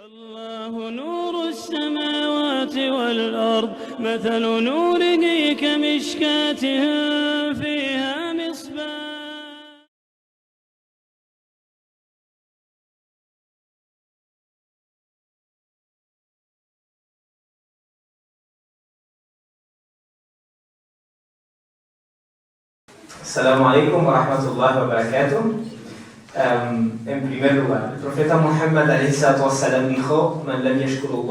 الله نور السماوات والأرض مثل نوره كمشكاة فيها مصباح. Assalamu alaikum wa rahmatullahi wa barakatuh. En primer lugar, el profeta Muhammad ﷺ dijo: Man lam yashkurun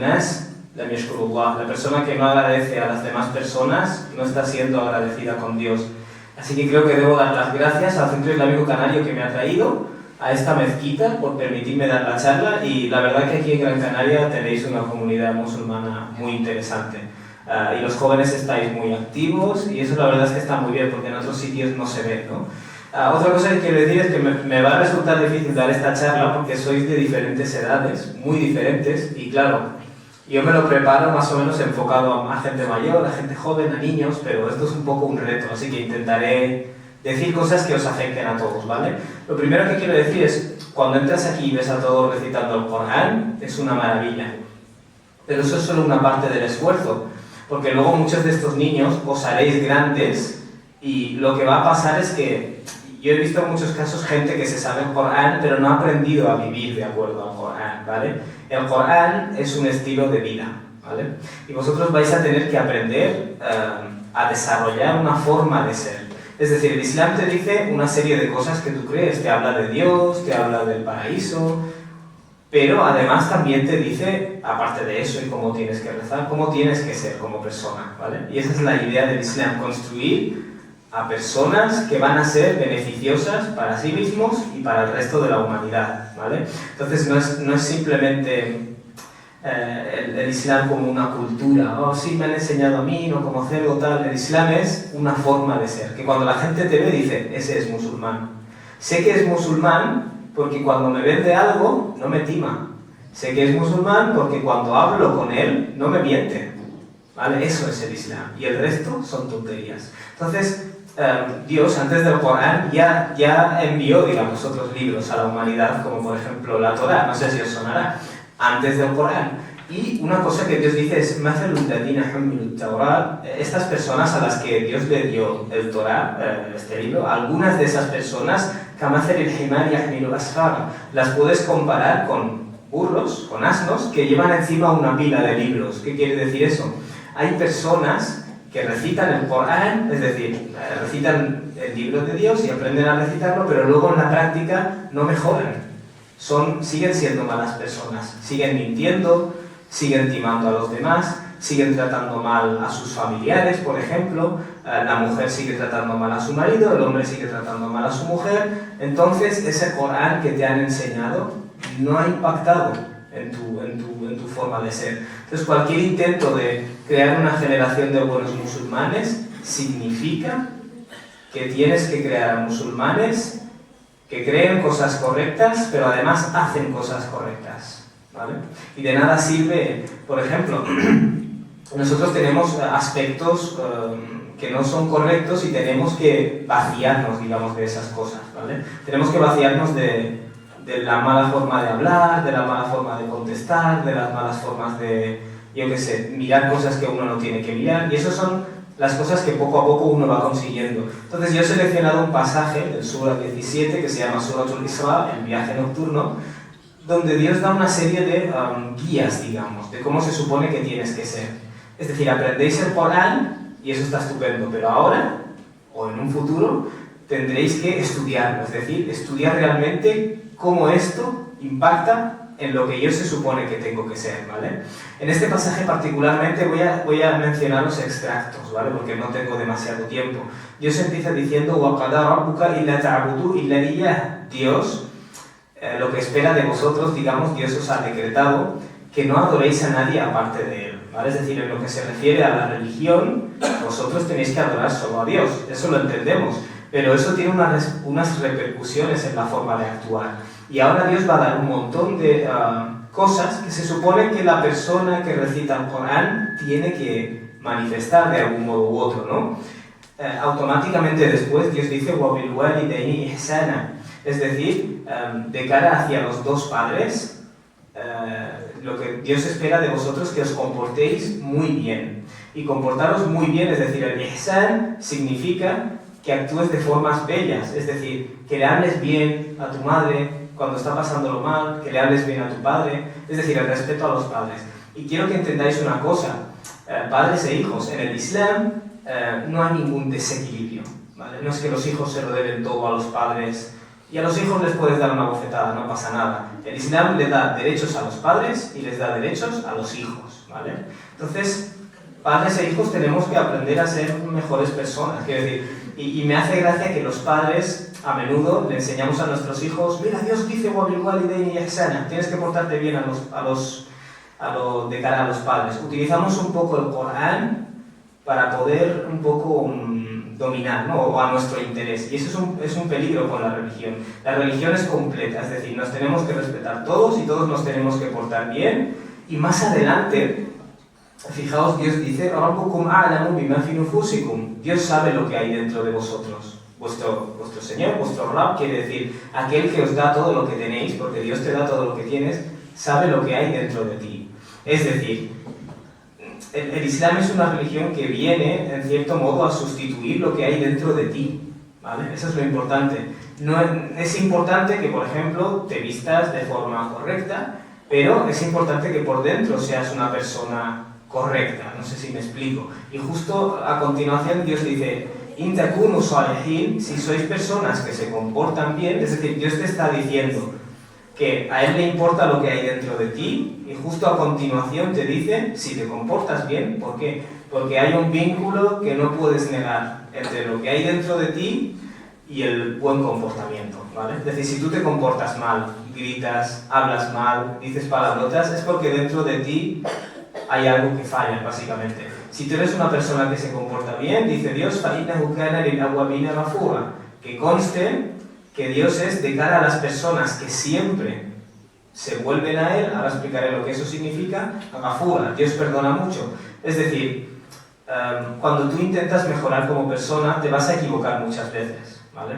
nas, lam yashkurullah. La persona que no agradece a las demás personas no está siendo agradecida con Dios. Así que creo que debo dar las gracias al Centro Islámico Canario que me ha traído a esta mezquita por permitirme dar la charla, y la verdad que aquí en Gran Canaria tenéis una comunidad musulmana muy interesante. Y los jóvenes estáis muy activos, y eso la verdad es que está muy bien porque en otros sitios no se ve, ¿no? Otra cosa que quiero decir es que me va a resultar difícil dar esta charla porque sois de diferentes edades, muy diferentes, y claro, yo me lo preparo más o menos enfocado a gente mayor, a gente joven, a niños, pero esto es un poco un reto, así que intentaré decir cosas que os afecten a todos, ¿vale? Lo primero que quiero decir es, cuando entras aquí y ves a todos recitando el Corán, es una maravilla, pero eso es solo una parte del esfuerzo, porque luego muchos de estos niños os haréis grandes y lo que va a pasar es que yo he visto en muchos casos gente que se sabe el Corán pero no ha aprendido a vivir de acuerdo al Corán, ¿vale? El Corán es un estilo de vida, ¿vale? Y vosotros vais a tener que aprender a desarrollar una forma de ser. Es decir, el Islam te dice una serie de cosas que tú crees, te habla de Dios, te habla del paraíso, pero además también te dice, aparte de eso y cómo tienes que rezar, cómo tienes que ser como persona, ¿vale? Y esa es la idea del Islam, construir a personas que van a ser beneficiosas para sí mismos y para el resto de la humanidad, ¿vale? Entonces no es simplemente el Islam como una cultura, oh sí me han enseñado a mí, no cómo hacerlo, tal. El Islam es una forma de ser, que cuando la gente te ve dice, ese es musulmán. Sé que es musulmán porque cuando me vende algo no me tima. Sé que es musulmán porque cuando hablo con él no me miente, ¿vale? Eso es el Islam, y el resto son tonterías. Entonces, Dios antes del Corán ya envió, digamos, otros libros a la humanidad, como por ejemplo la Torá, no sé si os sonará, antes del Corán. Y una cosa que Dios dice es: estas personas a las que Dios le dio el Torá, este libro, algunas de esas personas, las puedes comparar con burros, con asnos, que llevan encima una pila de libros. ¿Qué quiere decir eso? Hay personas que recitan el Corán, es decir, recitan el libro de Dios y aprenden a recitarlo, pero luego en la práctica no mejoran. Siguen siendo malas personas, siguen mintiendo, siguen timando a los demás, siguen tratando mal a sus familiares, por ejemplo, la mujer sigue tratando mal a su marido, el hombre sigue tratando mal a su mujer. Entonces ese Corán que te han enseñado no ha impactado en tu forma de ser. Entonces cualquier intento de crear una generación de buenos musulmanes significa que tienes que crear a musulmanes que creen cosas correctas, pero además hacen cosas correctas, ¿vale? Y de nada sirve, por ejemplo, nosotros tenemos aspectos que no son correctos y tenemos que vaciarnos, digamos, de esas cosas, ¿vale? Tenemos que vaciarnos de la mala forma de hablar, de la mala forma de contestar, de las malas formas de, yo qué sé, mirar cosas que uno no tiene que mirar, y esas son las cosas que poco a poco uno va consiguiendo. Entonces yo he seleccionado un pasaje del Sura 17 que se llama Suratul Isra, el viaje nocturno, donde Dios da una serie de guías, digamos, de cómo se supone que tienes que ser. Es decir, aprendéis el Corán y eso está estupendo, pero ahora, o en un futuro, tendréis que estudiarlo, es decir, estudiar realmente cómo esto impacta en lo que yo se supone que tengo que ser, ¿vale? En este pasaje particularmente voy a mencionar los extractos, ¿vale? Porque no tengo demasiado tiempo. Dios empieza diciendo: وَقَضَى رَبُّكَ إِلَّا تَعْبُدُوا إِلَّا إِيَّاهُ. Dios, lo que espera de vosotros, digamos, Dios os ha decretado que no adoréis a nadie aparte de Él, ¿vale? Es decir, en lo que se refiere a la religión, vosotros tenéis que adorar solo a Dios, eso lo entendemos, pero eso tiene unas repercusiones en la forma de actuar. Y ahora Dios va a dar un montón de cosas que se supone que la persona que recita el Corán tiene que manifestar de algún modo u otro, ¿no? Automáticamente después Dios dice: وَبِالْوَالِدَيْنِ إِحْسَانًا. Es decir, de cara hacia los dos padres, lo que Dios espera de vosotros es que os comportéis muy bien. Y comportaros muy bien, es decir, el ihsan significa que actúes de formas bellas, es decir, que le hables bien a tu madre cuando está pasándolo mal, que le hables bien a tu padre, es decir, el respeto a los padres. Y quiero que entendáis una cosa, padres e hijos, en el Islam no hay ningún desequilibrio, ¿vale? No es que los hijos se lo deben todo a los padres y a los hijos les puedes dar una bofetada, no pasa nada. El Islam le da derechos a los padres y les da derechos a los hijos, ¿vale? Entonces, padres e hijos tenemos que aprender a ser mejores personas, quiero decir, y me hace gracia que los padres a menudo le enseñamos a nuestros hijos, mira, Dios dice وَبِالْوَالِدَيْنِ إِحْسَانًا, tienes que portarte bien de cara a los padres. Utilizamos un poco el Corán para poder un poco dominar, ¿no? O a nuestro interés, y eso es un peligro con la religión. La religión es completa, es decir, nos tenemos que respetar todos y todos nos tenemos que portar bien, y más adelante, fijaos, Dios dice, رَبُّكُمْ أَعْلَمُ بِمَا فِي نُفُوسِكُمْ, Dios sabe lo que hay dentro de vosotros. Vuestro Señor, vuestro Rab, quiere decir, aquel que os da todo lo que tenéis, porque Dios te da todo lo que tienes, sabe lo que hay dentro de ti. Es decir, el Islam es una religión que viene, en cierto modo, a sustituir lo que hay dentro de ti, ¿vale? Eso es lo importante. No es importante que, por ejemplo, te vistas de forma correcta, pero es importante que por dentro seas una persona correcta, no sé si me explico. Y justo a continuación Dios dice, "In takunu salihin", si sois personas que se comportan bien, es decir, Dios te está diciendo que a Él le importa lo que hay dentro de ti, y justo a continuación te dice, si te comportas bien, ¿por qué? Porque hay un vínculo que no puedes negar entre lo que hay dentro de ti y el buen comportamiento, ¿vale? Es decir, si tú te comportas mal, gritas, hablas mal, dices palabrotas, es porque dentro de ti hay algo que falla, básicamente. Si tú eres una persona que se comporta bien, dice Dios, فَإِنَّهُ كَانَ لِلْأَوَّابِينَ غَفُورًا, que conste que Dios es de cara a las personas que siempre se vuelven a Él, ahora explicaré lo que eso significa, غَفُورًا, Dios perdona mucho. Es decir, cuando tú intentas mejorar como persona, te vas a equivocar muchas veces, ¿vale?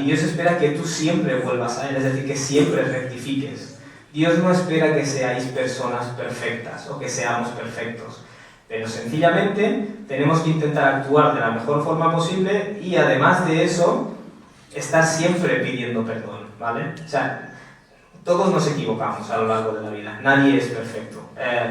Y Dios espera que tú siempre vuelvas a Él, es decir, que siempre rectifiques. Dios no espera que seáis personas perfectas o que seamos perfectos, pero sencillamente tenemos que intentar actuar de la mejor forma posible y además de eso, estar siempre pidiendo perdón, ¿vale? O sea, todos nos equivocamos a lo largo de la vida, nadie es perfecto.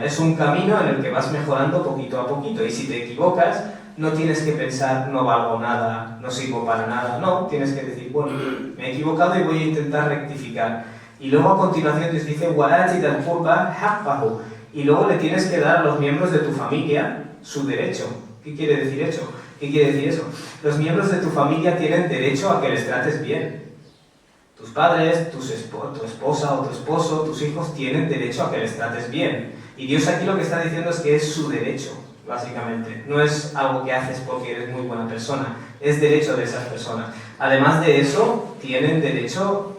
Es un camino en el que vas mejorando poquito a poquito, y si te equivocas, no tienes que pensar, no valgo nada, no sirvo para nada, no, tienes que decir, bueno, me he equivocado y voy a intentar rectificar. Y luego a continuación Dios dice, وَآتِ ذَا الْقُرْبَى حَقَّهُ, y luego le tienes que dar a los miembros de tu familia su derecho. ¿Qué quiere decir eso? ¿Qué quiere decir eso? Los miembros de tu familia tienen derecho a que les trates bien. Tus padres, tu esposa o tu esposo, tus hijos tienen derecho a que les trates bien. Y Dios aquí lo que está diciendo es que es su derecho, básicamente. No es algo que haces porque eres muy buena persona, es derecho de esas personas. Además de eso, tienen derecho,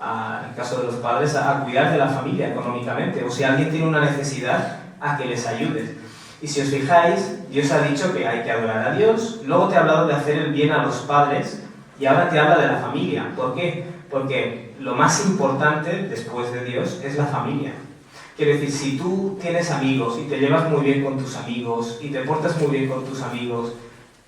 en el caso de los padres, a cuidar de la familia económicamente, o si alguien tiene una necesidad, a que les ayudes. Y si os fijáis, Dios ha dicho que hay que adorar a Dios, luego te ha hablado de hacer el bien a los padres, y ahora te habla de la familia. ¿Por qué? Porque lo más importante después de Dios es la familia. Quiero decir, si tú tienes amigos y te llevas muy bien con tus amigos y te portas muy bien con tus amigos,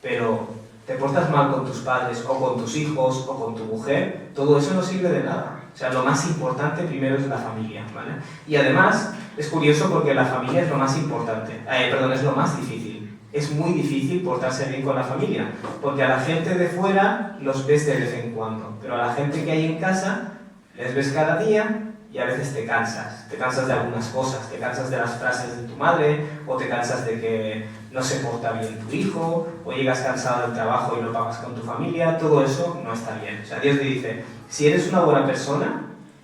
pero te portas mal con tus padres o con tus hijos o con tu mujer, todo eso no sirve de nada. O sea, lo más importante primero es la familia, ¿vale? Y además, es curioso porque la familia es lo más importante, es lo más difícil. Es muy difícil portarse bien con la familia, porque a la gente de fuera los ves de vez en cuando, pero a la gente que hay en casa les ves cada día y a veces te cansas de algunas cosas, te cansas de las frases de tu madre, o te cansas de que no se porta bien tu hijo, o llegas cansado del trabajo y lo pagas con tu familia, todo eso no está bien. O sea, Dios te dice, si eres una buena persona,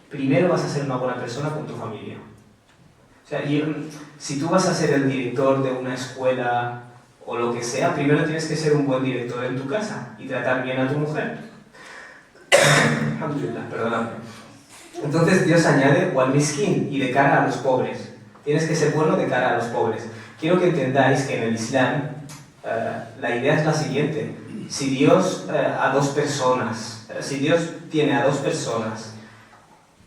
primero vas a ser una buena persona con tu familia. O sea, si tú vas a ser el director de una escuela o lo que sea, primero tienes que ser un buen director en tu casa y tratar bien a tu mujer. Alhamdulillah, perdóname. Entonces Dios añade wal miskin, y de cara a los pobres. Tienes que ser bueno de cara a los pobres. Quiero que entendáis que en el Islam la idea es la siguiente. si Dios a dos personas, si Dios tiene a dos personas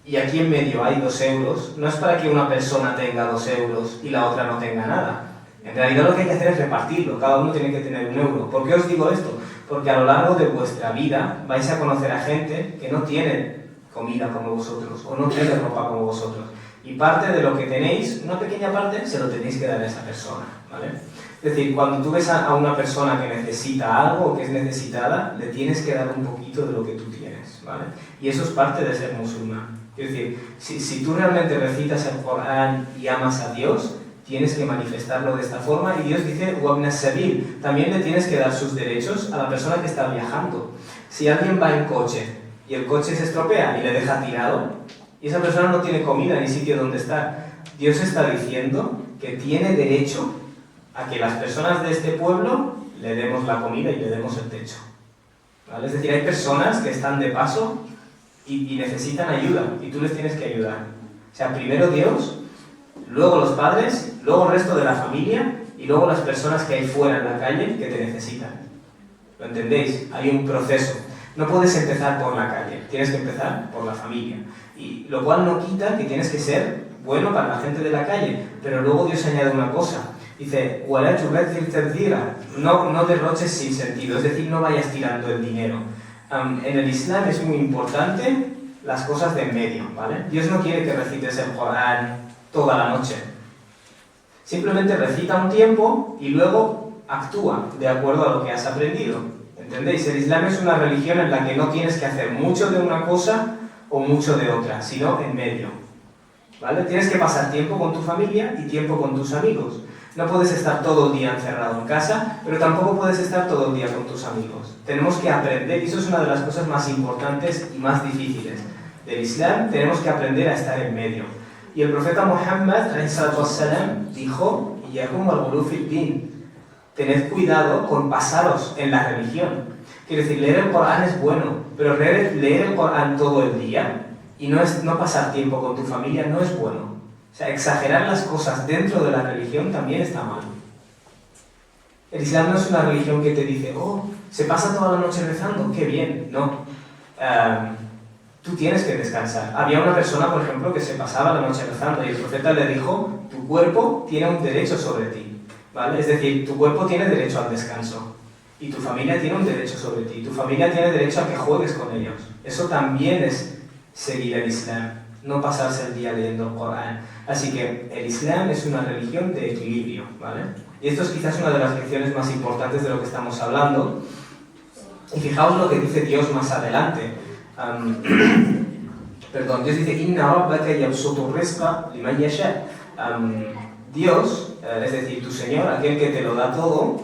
y aquí en medio hay 2 euros, no es para que una persona tenga 2 euros y la otra no tenga nada. En realidad lo que hay que hacer es repartirlo, cada uno tiene que tener 1 euro. ¿Por qué os digo esto? Porque a lo largo de vuestra vida vais a conocer a gente que no tiene comida como vosotros o no tiene ropa como vosotros. Y parte de lo que tenéis, una pequeña parte, se lo tenéis que dar a esa persona, ¿vale? Es decir, cuando tú ves a una persona que necesita algo o que es necesitada, le tienes que dar un poquito de lo que tú tienes, ¿vale? Y eso es parte de ser musulmán. Es decir, si tú realmente recitas el Corán y amas a Dios, tienes que manifestarlo de esta forma. Y Dios dice, وَابْنَ السَّبِيلِ, también le tienes que dar sus derechos a la persona que está viajando. Si alguien va en coche y el coche se estropea y le deja tirado, y esa persona no tiene comida ni sitio donde estar, Dios está diciendo que tiene derecho a que las personas de este pueblo le demos la comida y le demos el techo, ¿vale? Es decir, hay personas que están de paso y necesitan ayuda, y tú les tienes que ayudar. O sea, primero Dios, luego los padres, luego el resto de la familia, y luego las personas que hay fuera en la calle que te necesitan. ¿Lo entendéis? Hay un proceso. No puedes empezar por la calle, tienes que empezar por la familia. Y lo cual no quita que tienes que ser bueno para la gente de la calle, pero luego Dios añade una cosa. Dice, no derroches sin sentido, es decir, no vayas tirando el dinero. En el Islam es muy importante las cosas de en medio, ¿vale? Dios no quiere que recites el Corán toda la noche. Simplemente recita un tiempo y luego actúa de acuerdo a lo que has aprendido. ¿Entendéis? El Islam es una religión en la que no tienes que hacer mucho de una cosa o mucho de otra, sino en medio, ¿vale? Tienes que pasar tiempo con tu familia y tiempo con tus amigos. No puedes estar todo el día encerrado en casa, pero tampoco puedes estar todo el día con tus amigos. Tenemos que aprender, y eso es una de las cosas más importantes y más difíciles del Islam, tenemos que aprender a estar en medio. Y el profeta Muhammad ﷺ dijo, "Iyyakum wal-ghulu fid-din", tened cuidado con pasaros en la religión. Quiere decir, leer el Corán es bueno, pero leer el Corán todo el día y no pasar tiempo con tu familia no es bueno. O sea, exagerar las cosas dentro de la religión también está mal. El Islam no es una religión que te dice, oh, se pasa toda la noche rezando, qué bien. No. Tú tienes que descansar. Había una persona, por ejemplo, que se pasaba la noche rezando y el profeta le dijo, tu cuerpo tiene un derecho sobre ti, ¿vale? Es decir, tu cuerpo tiene derecho al descanso y tu familia tiene un derecho sobre ti. Tu familia tiene derecho a que juegues con ellos. Eso también es seguir el Islam, no pasarse el día leyendo el Corán. Así que el Islam es una religión de equilibrio, ¿vale? Y esto es quizás una de las lecciones más importantes de lo que estamos hablando. Y fijaos lo que dice Dios más adelante. Perdón, Dios dice, Inna rabbaka yabsutu rizqa liman yasha. Dios, es decir, tu Señor, aquel que te lo da todo,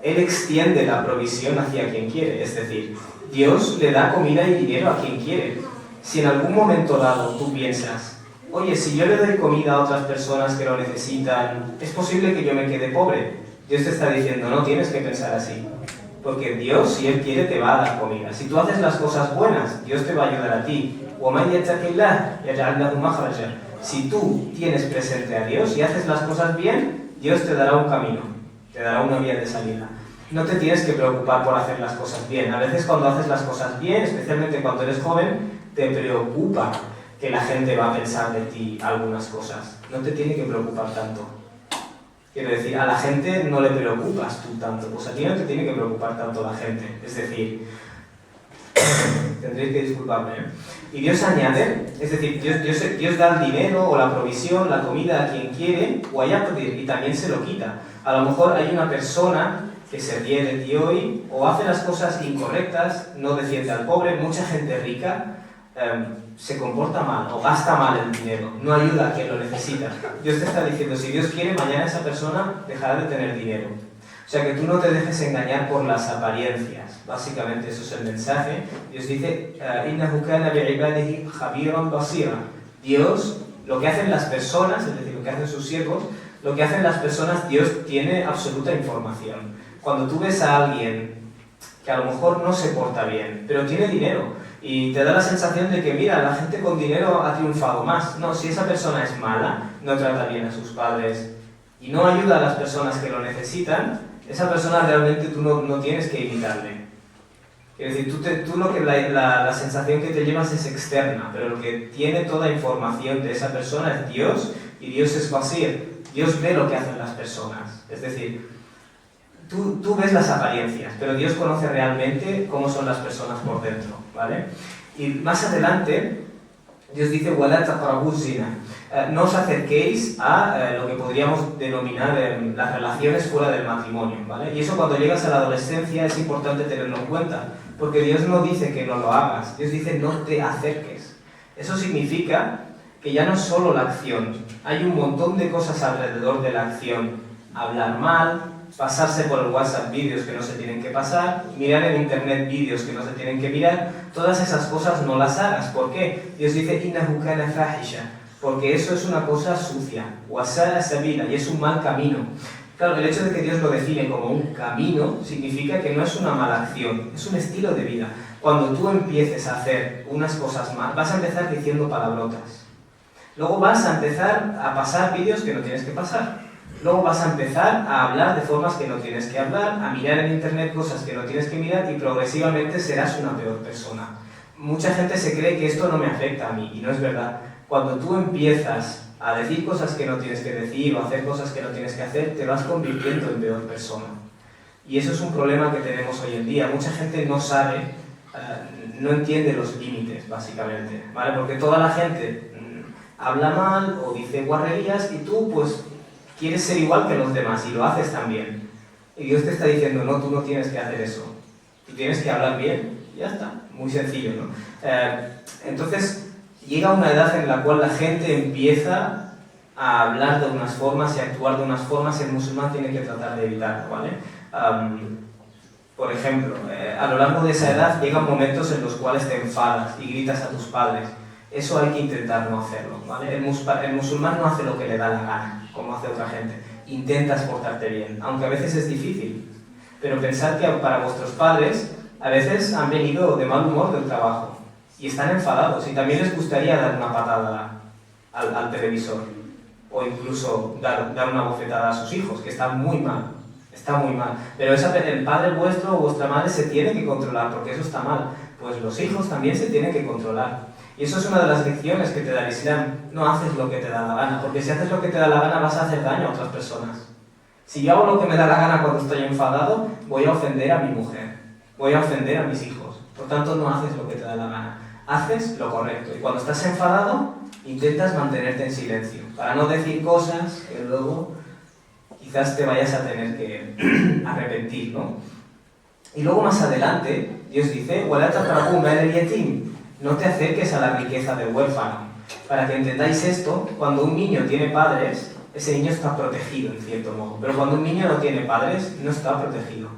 Él extiende la provisión hacia quien quiere. Es decir, Dios le da comida y dinero a quien quiere. Si en algún momento dado tú piensas, oye, si yo le doy comida a otras personas que lo necesitan, es posible que yo me quede pobre. Dios te está diciendo, no tienes que pensar así. Porque Dios, si Él quiere, te va a dar comida. Si tú haces las cosas buenas, Dios te va a ayudar a ti. Si tú tienes presente a Dios y haces las cosas bien, Dios te dará un camino, te dará una vía de salida. No te tienes que preocupar por hacer las cosas bien. A veces cuando haces las cosas bien, especialmente cuando eres joven, te preocupa que la gente va a pensar de ti algunas cosas. No te tiene que preocupar tanto. Quiero decir, a la gente no le preocupas tú tanto, pues a ti no te tiene que preocupar tanto la gente. Es decir, tendréis que disculparme, ¿eh? Y Dios añade, es decir, Dios da el dinero o la provisión, la comida a quien quiere, o y también se lo quita. A lo mejor hay una persona que se ríe de ti hoy, o hace las cosas incorrectas, no defiende al pobre, mucha gente rica se comporta mal o gasta mal el dinero, no ayuda a quien lo necesita. Dios te está diciendo, si Dios quiere, mañana esa persona dejará de tener dinero. O sea, que tú no te dejes engañar por las apariencias. Básicamente eso es el mensaje. Dios dice, إِنَّهُ كَانَ بِعِبَادِهِ خَبِيرًا بَصِيرًا. Dios, lo que hacen las personas, es decir, lo que hacen sus siervos, lo que hacen las personas, Dios tiene absoluta información. Cuando tú ves a alguien que a lo mejor no se porta bien, pero tiene dinero, y te da la sensación de que, mira, la gente con dinero ha triunfado más. No, si esa persona es mala, no trata bien a sus padres y no ayuda a las personas que lo necesitan, esa persona realmente tú no tienes que imitarle. Es decir, tú lo que la sensación que te llevas es externa, pero lo que tiene toda información de esa persona es Dios, y Dios es basir. Dios ve lo que hacen las personas. Es decir, tú ves las apariencias, pero Dios conoce realmente cómo son las personas por dentro, ¿vale? Y más adelante, Dios dice, وَلَا تَقْرَبُوا الزِّنَا. No os acerquéis a lo que podríamos denominar las relaciones fuera del matrimonio, ¿vale? Y eso cuando llegas a la adolescencia es importante tenerlo en cuenta, porque Dios no dice que no lo hagas, Dios dice no te acerques. Eso significa que ya no es solo la acción, hay un montón de cosas alrededor de la acción. Hablar mal, pasarse por el WhatsApp vídeos que no se tienen que pasar, mirar en internet vídeos que no se tienen que mirar, todas esas cosas no las hagas. ¿Por qué? Dios dice, إِنَّهُ كَانَ فَاحِشًا, porque eso es una cosa sucia, وَسَاءَ سَبِيلًا, y es un mal camino. Claro, el hecho de que Dios lo define como un camino significa que no es una mala acción, es un estilo de vida. Cuando tú empieces a hacer unas cosas mal, vas a empezar diciendo palabrotas. Luego vas a empezar a pasar vídeos que no tienes que pasar. Luego vas a empezar a hablar de formas que no tienes que hablar, a mirar en internet cosas que no tienes que mirar y progresivamente serás una peor persona. Mucha gente se cree que esto no me afecta a mí y no es verdad. Cuando tú empiezas a decir cosas que no tienes que decir o hacer cosas que no tienes que hacer, te vas convirtiendo en peor persona. Y eso es un problema que tenemos hoy en día. Mucha gente no sabe, no entiende los límites, básicamente, ¿vale? Porque toda la gente habla mal o dice guarrerías y tú, pues, quieres ser igual que los demás y lo haces también. Y Dios te está diciendo, no, tú no tienes que hacer eso. Tú tienes que hablar bien. Ya está. Muy sencillo, ¿no? Entonces, llega una edad en la cual la gente empieza a hablar de unas formas y a actuar de unas formas y el musulmán tiene que tratar de evitarlo, ¿vale? Por ejemplo, a lo largo de esa edad llegan momentos en los cuales te enfadas y gritas a tus padres. Eso hay que intentar no hacerlo, ¿vale? El musulmán no hace lo que le da la gana, como hace otra gente. Intentas portarte bien, aunque a veces es difícil. Pero pensad que para vuestros padres a veces han venido de mal humor del trabajo y están enfadados y también les gustaría dar una patada al televisor o incluso dar una bofetada a sus hijos, que está muy mal. Está muy mal. Pero el padre vuestro o vuestra madre se tiene que controlar, porque eso está mal. Pues los hijos también se tienen que controlar. Y eso es una de las lecciones que te da el Islam. No haces lo que te da la gana, porque si haces lo que te da la gana vas a hacer daño a otras personas. Si yo hago lo que me da la gana cuando estoy enfadado, voy a ofender a mi mujer, voy a ofender a mis hijos. Por tanto, no haces lo que te da la gana. Haces lo correcto. Y cuando estás enfadado, intentas mantenerte en silencio, para no decir cosas que luego quizás te vayas a tener que arrepentir, ¿no? Y luego más adelante, Dios dice, وَلَا تَقْرَبُوا مَالَ الْيَتِيمِ, no te acerques a la riqueza del huérfano. Para que entendáis esto, cuando un niño tiene padres, ese niño está protegido en cierto modo. Pero cuando un niño no tiene padres, no está protegido.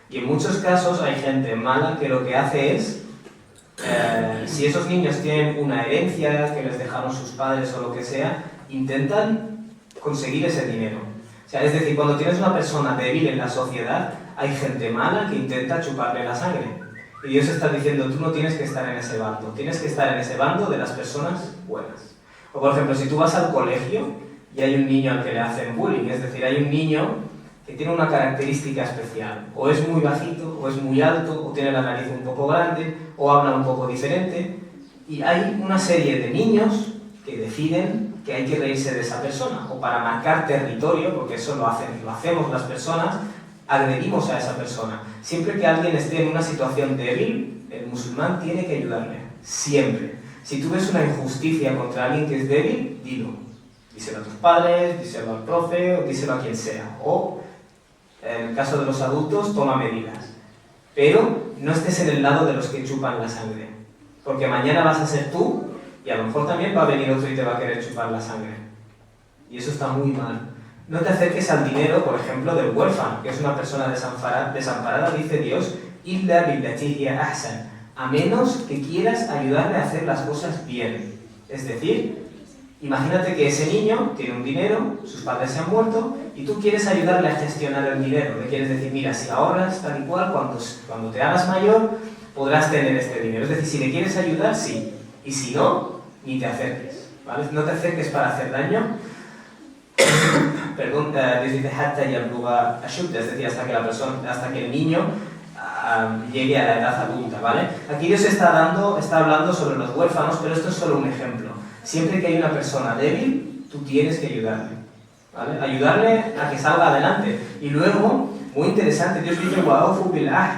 Y en muchos casos hay gente mala que lo que hace es, si esos niños tienen una herencia que les dejaron sus padres o lo que sea, intentan conseguir ese dinero. O sea, es decir, cuando tienes una persona débil en la sociedad, hay gente mala que intenta chuparle la sangre. Y Dios está diciendo, tú no tienes que estar en ese bando, tienes que estar en ese bando de las personas buenas. O por ejemplo, si tú vas al colegio y hay un niño al que le hacen bullying, es decir, hay un niño que tiene una característica especial, o es muy bajito, o es muy alto, o tiene la nariz un poco grande, o habla un poco diferente, y hay una serie de niños que deciden que hay que reírse de esa persona, o para marcar territorio, porque eso lo hacemos las personas, agredimos a esa persona. Siempre que alguien esté en una situación débil, el musulmán tiene que ayudarle, siempre. Si tú ves una injusticia contra alguien que es débil, dilo. Díselo a tus padres, díselo al profe, o díselo a quien sea. O, en el caso de los adultos, toma medidas. Pero no estés en el lado de los que chupan la sangre. Porque mañana vas a ser tú, y a lo mejor también va a venir otro y te va a querer chupar la sangre. Y eso está muy mal. No te acerques al dinero, por ejemplo, del huérfano, que es una persona desamparada, dice Dios, إِلَّا بِالَّتِي هِيَ أَحْسَنُ, a menos que quieras ayudarle a hacer las cosas bien. Es decir, imagínate que ese niño tiene un dinero, sus padres se han muerto, y tú quieres ayudarle a gestionar el dinero. Le quieres decir, mira, si ahorras tal y cual, cuando te hagas mayor, podrás tener este dinero. Es decir, si le quieres ayudar, sí. Y si no, ni te acerques, ¿vale? No te acerques para hacer daño. Perdón, Dios dice, es decir, hasta que el niño llegue a la edad adulta, ¿vale? Aquí Dios está hablando sobre los huérfanos, pero esto es solo un ejemplo. Siempre que hay una persona débil, tú tienes que ayudarle, ¿vale? Ayudarle a que salga adelante. Y luego, muy interesante, Dios dice, wa'awfu bil ahd,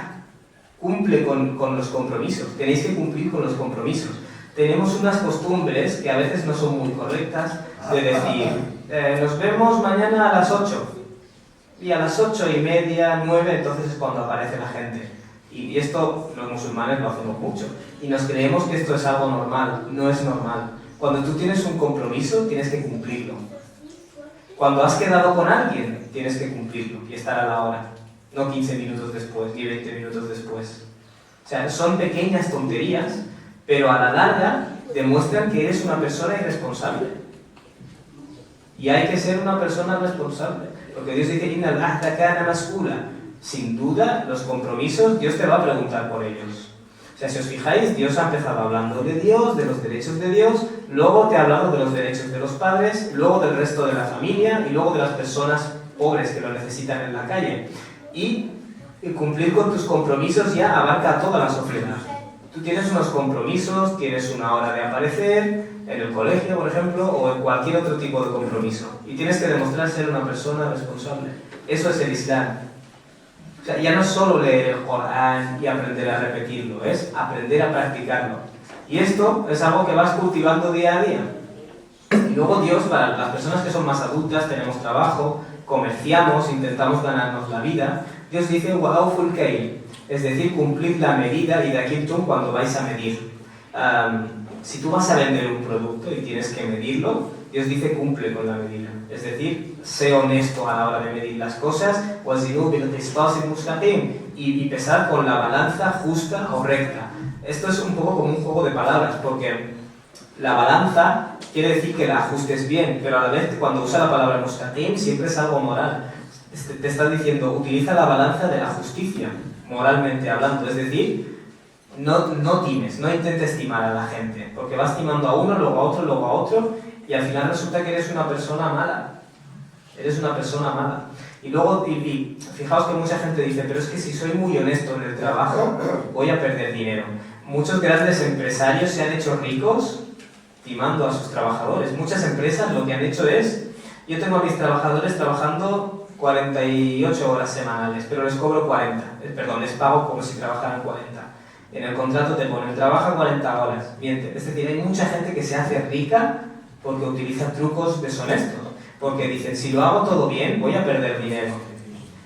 cumple con los compromisos, tenéis que cumplir con los compromisos. Tenemos unas costumbres que a veces no son muy correctas, de decir, nos vemos mañana a las 8, y a las 8:30, 9, entonces es cuando aparece la gente. Y esto los musulmanes lo hacemos mucho. Y nos creemos que esto es algo normal. No es normal. Cuando tú tienes un compromiso, tienes que cumplirlo. Cuando has quedado con alguien, tienes que cumplirlo y estar a la hora. No 15 minutos después, ni 20 minutos después. O sea, son pequeñas tonterías, pero a la larga demuestran que eres una persona irresponsable. Y hay que ser una persona responsable. Porque Dios dice, innal ahda kana mas'ula. Sin duda, los compromisos, Dios te va a preguntar por ellos. O sea, si os fijáis, Dios ha empezado hablando de Dios, de los derechos de Dios, luego te ha hablado de los derechos de los padres, luego del resto de la familia y luego de las personas pobres que lo necesitan en la calle. Y cumplir con tus compromisos ya abarca a toda la sociedad. Tú tienes unos compromisos, tienes una hora de aparecer en el colegio, por ejemplo, o en cualquier otro tipo de compromiso. Y tienes que demostrar ser una persona responsable. Eso es el Islam. O sea, ya no es solo leer el Corán y aprender a repetirlo, es aprender a practicarlo. Y esto es algo que vas cultivando día a día. Y luego Dios, para las personas que son más adultas, tenemos trabajo, comerciamos, intentamos ganarnos la vida, Dios dice, wa'awful kayl, es decir, cumplid la medida y dakiltum cuando vais a medir. Si tú vas a vender un producto y tienes que medirlo, Dios dice cumple con la medida. Es decir, sé honesto a la hora de medir las cosas, y pesar con la balanza justa o recta. Esto es un poco como un juego de palabras, porque la balanza quiere decir que la ajustes bien, pero a la vez cuando usa la palabra mustaqim siempre es algo moral. Te está diciendo, utiliza la balanza de la justicia, moralmente hablando, es decir, no times, no intentes timar a la gente, porque vas timando a uno, luego a otro, y al final resulta que eres una persona mala. Eres una persona mala. Y luego, y fijaos que mucha gente dice, pero es que si soy muy honesto en el trabajo, voy a perder dinero. Muchos grandes empresarios se han hecho ricos timando a sus trabajadores. Muchas empresas lo que han hecho es, yo tengo a mis trabajadores trabajando 48 horas semanales, pero les cobro 40, les pago como si trabajaran 40. En el contrato te ponen, trabaja 40 horas, miente. Es decir, hay mucha gente que se hace rica porque utiliza trucos deshonestos, porque dicen, si lo hago todo bien, voy a perder dinero.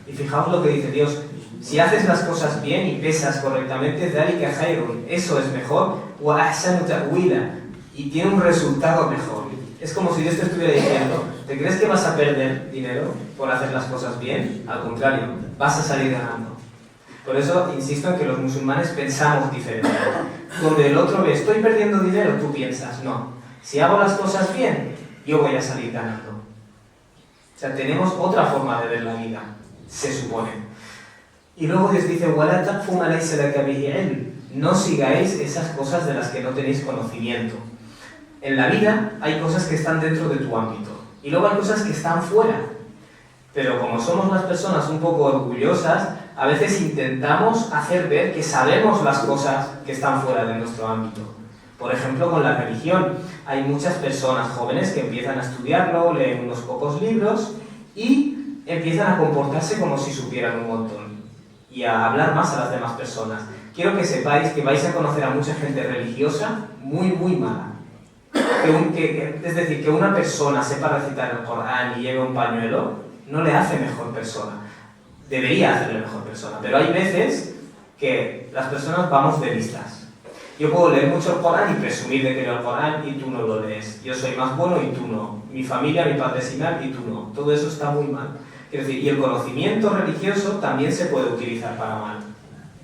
Y fijaos lo que dice Dios, si haces las cosas bien y pesas correctamente, dhalika khairun, eso es mejor, wa ahsanu ta'wila, y tiene un resultado mejor. Es como si Dios te estuviera diciendo, ¿te crees que vas a perder dinero por hacer las cosas bien? Al contrario, vas a salir ganando. Por eso insisto en que los musulmanes pensamos diferente. Donde el otro ve, estoy perdiendo dinero, tú piensas, no. Si hago las cosas bien, yo voy a salir ganando. O sea, tenemos otra forma de ver la vida, se supone. Y luego Dios dice, وَلَا تَقْفُ مَا لَيْسَ لَكَ بِهِ عِلْمٌ, no sigáis esas cosas de las que no tenéis conocimiento. En la vida hay cosas que están dentro de tu ámbito y luego hay cosas que están fuera. Pero como somos las personas un poco orgullosas, a veces intentamos hacer ver que sabemos las cosas que están fuera de nuestro ámbito. Por ejemplo, con la religión. Hay muchas personas jóvenes que empiezan a estudiarlo, leen unos pocos libros y empiezan a comportarse como si supieran un montón y a hablar más a las demás personas. Quiero que sepáis que vais a conocer a mucha gente religiosa muy, muy mala. Es decir, que una persona sepa recitar el Corán y lleve un pañuelo no le hace mejor persona. Debería hacerle mejor persona, pero hay veces que las personas vamos de listas. Yo puedo leer mucho el Corán y presumir de que leo el Corán y tú no lo lees. Yo soy más bueno y tú no. Mi familia, mi padre es imán y tú no. Todo eso está muy mal. Quiero decir, y el conocimiento religioso también se puede utilizar para mal.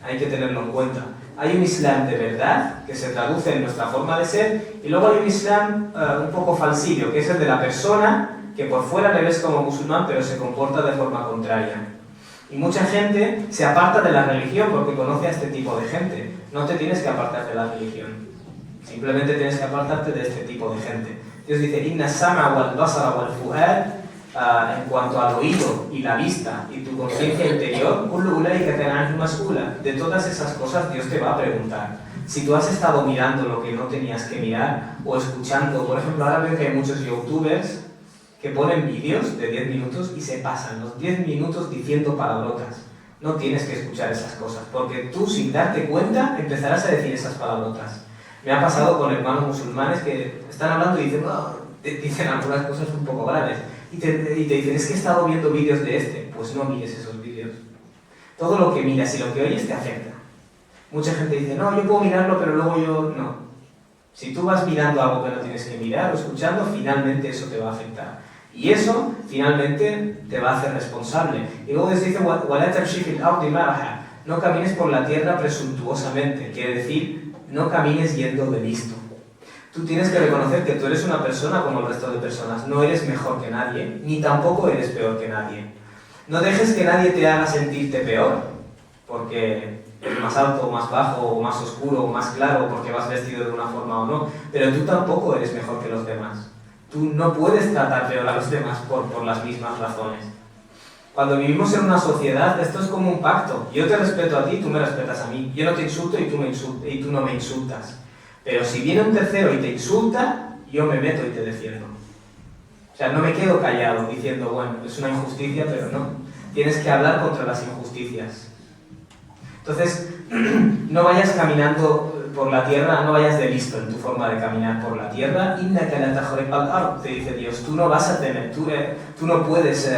Hay que tenerlo en cuenta. Hay un Islam de verdad, que se traduce en nuestra forma de ser, y luego hay un Islam un poco falsillo, que es el de la persona que por fuera le ves como musulmán, pero se comporta de forma contraria. Y mucha gente se aparta de la religión porque conoce a este tipo de gente. No te tienes que apartar de la religión. Simplemente tienes que apartarte de este tipo de gente. Dios dice, Inna sama wal basara wal fu'ad en cuanto al oído y la vista y tu conciencia interior, de todas esas cosas Dios te va a preguntar. Si tú has estado mirando lo que no tenías que mirar o escuchando, por ejemplo, ahora veo que hay muchos youtubers que ponen vídeos de 10 minutos y se pasan los 10 minutos diciendo palabrotas. No tienes que escuchar esas cosas, porque tú sin darte cuenta empezarás a decir esas palabrotas. Me ha pasado con hermanos musulmanes que están hablando y dicen, dicen algunas cosas un poco graves. Y te dicen, es que he estado viendo vídeos de este. Pues no mires esos vídeos. Todo lo que miras y lo que oyes te afecta. Mucha gente dice, no, yo puedo mirarlo, pero luego yo no. Si tú vas mirando algo que no tienes que mirar o escuchando, finalmente eso te va a afectar. Y eso, finalmente, te va a hacer responsable. Y luego les dice, no camines por la tierra presuntuosamente. Quiere decir, no camines yendo de listo. Tú tienes que reconocer que tú eres una persona como el resto de personas. No eres mejor que nadie, ni tampoco eres peor que nadie. No dejes que nadie te haga sentirte peor, porque eres más alto o más bajo, o más oscuro o más claro, porque vas vestido de una forma o no. Pero tú tampoco eres mejor que los demás. Tú no puedes tratar peor a los demás por las mismas razones. Cuando vivimos en una sociedad, esto es como un pacto. Yo te respeto a ti, tú me respetas a mí. Yo no te insulto y tú no me insultas. Pero si viene un tercero y te insulta, yo me meto y te defiendo. O sea, no me quedo callado diciendo, bueno, es una injusticia, pero no. Tienes que hablar contra las injusticias. Entonces, no vayas caminando por la tierra, no vayas de listo en tu forma de caminar por la tierra. Te dice Dios, tú no vas a tener, tú no puedes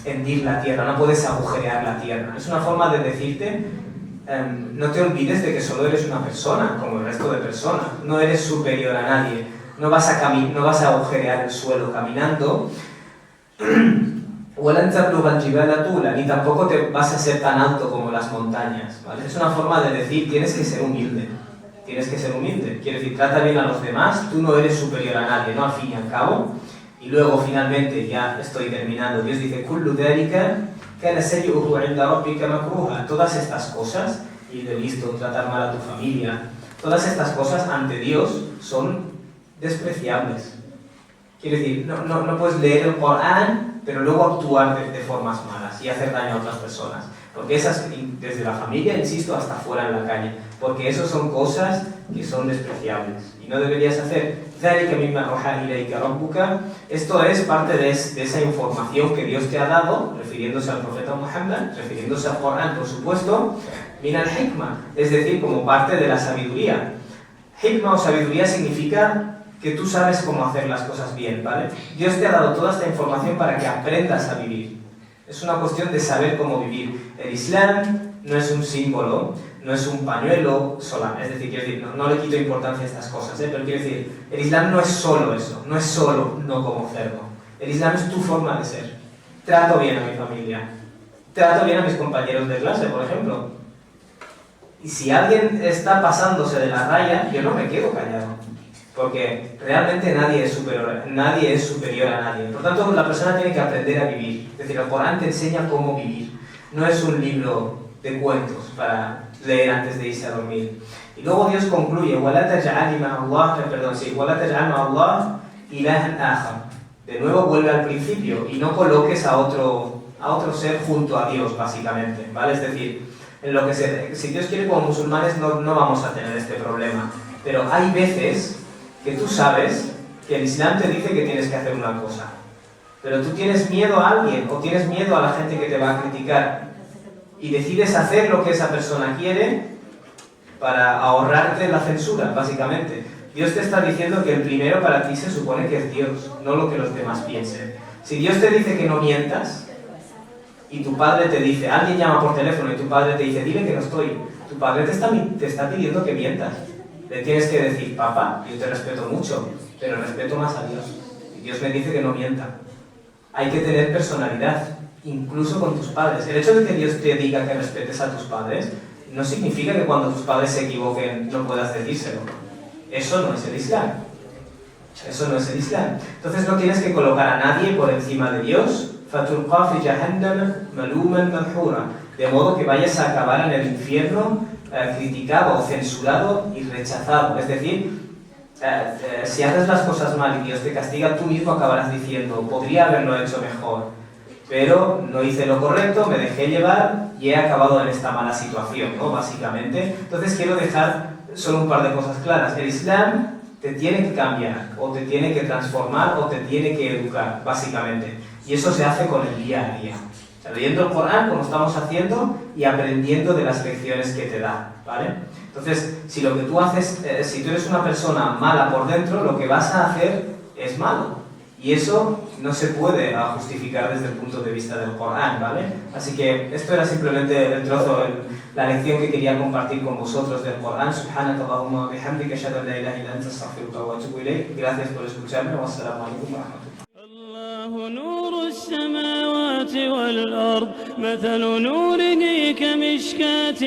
hendir la tierra, no puedes agujerear la tierra. Es una forma de decirte, no te olvides de que solo eres una persona, como el resto de personas. No eres superior a nadie. No vas a agujerear el suelo caminando. Ni tampoco te vas a ser tan alto como las montañas, ¿vale? Es una forma de decir, tienes que ser humilde. Tienes que ser humilde. Quiere decir, trata bien a los demás, tú no eres superior a nadie, ¿no? Al fin y al cabo. Y luego, finalmente, ya estoy terminando, Dios dice, todas estas cosas, ir de listo, tratar mal a tu familia, todas estas cosas ante Dios son despreciables. Quiere decir, no puedes leer el Corán, pero luego actuar de formas malas y hacer daño a otras personas. Porque esas, desde la familia, insisto, hasta fuera en la calle. Porque eso son cosas que son despreciables. Y no deberías hacer. Esto es parte de esa información que Dios te ha dado, refiriéndose al profeta Muhammad, refiriéndose al Corán, por supuesto, min al-hikmah, es decir, como parte de la sabiduría. Hikmah o sabiduría significa que tú sabes cómo hacer las cosas bien, ¿vale? Dios te ha dado toda esta información para que aprendas a vivir. Es una cuestión de saber cómo vivir. El Islam no es un símbolo, no es un pañuelo sola, es decir, quiero decir, no le quito importancia a estas cosas, pero quiero decir, el Islam no es solo eso, no es solo no como cerdo. El Islam es tu forma de ser. Trato bien a mi familia, trato bien a mis compañeros de clase, por ejemplo. Y si alguien está pasándose de la raya, yo no me quedo callado. Porque realmente nadie es superior a nadie. Por tanto, la persona tiene que aprender a vivir. Es decir, el Corán te enseña cómo vivir. No es un libro de cuentos para leer antes de irse a dormir. Y luego Dios concluye, de nuevo vuelve al principio y no coloques a otro ser junto a Dios, básicamente, ¿vale? Es decir, si Dios quiere, como musulmanes no vamos a tener este problema. Pero hay veces que tú sabes que el Islam te dice que tienes que hacer una cosa, pero tú tienes miedo a alguien o tienes miedo a la gente que te va a criticar y decides hacer lo que esa persona quiere para ahorrarte la censura, básicamente. Dios te está diciendo que el primero para ti se supone que es Dios, no lo que los demás piensen. Si Dios te dice que no mientas y tu padre te dice, alguien llama por teléfono y tu padre te dice, dile que no estoy, tu padre te está pidiendo que mientas. Le tienes que decir, papá, yo te respeto mucho, pero respeto más a Dios. Y Dios me dice que no mienta. Hay que tener personalidad, incluso con tus padres. El hecho de que Dios te diga que respetes a tus padres no significa que cuando tus padres se equivoquen no puedas decírselo. Eso no es el Islam. Eso no es el Islam. Entonces no tienes que colocar a nadie por encima de Dios. De modo que vayas a acabar en el infierno criticado, censurado y rechazado. Es decir, si haces las cosas mal y Dios te castiga, tú mismo acabarás diciendo, podría haberlo hecho mejor, pero no hice lo correcto, me dejé llevar y he acabado en esta mala situación, ¿no? Básicamente. Entonces quiero dejar solo un par de cosas claras. El Islam te tiene que cambiar, o te tiene que transformar, o te tiene que educar, básicamente. Y eso se hace con el día a día. O sea, leyendo el Corán, como estamos haciendo, y aprendiendo de las lecciones que te da, ¿vale? Entonces, si lo que tú haces, si tú eres una persona mala por dentro, lo que vas a hacer es malo. Y eso no se puede justificar desde el punto de vista del Corán, ¿vale? Así que esto era simplemente el trozo, la lección que quería compartir con vosotros del Corán. Subhanaka Allahumma wa bihamdika ashhadu an la ilaha illa anta astaghfiruka wa atubu ilayk. Gracias por escucharme. Wassalamu alaikum wa rahmatullah. الله نور السماوات والأرض مثل نوره كمشكاة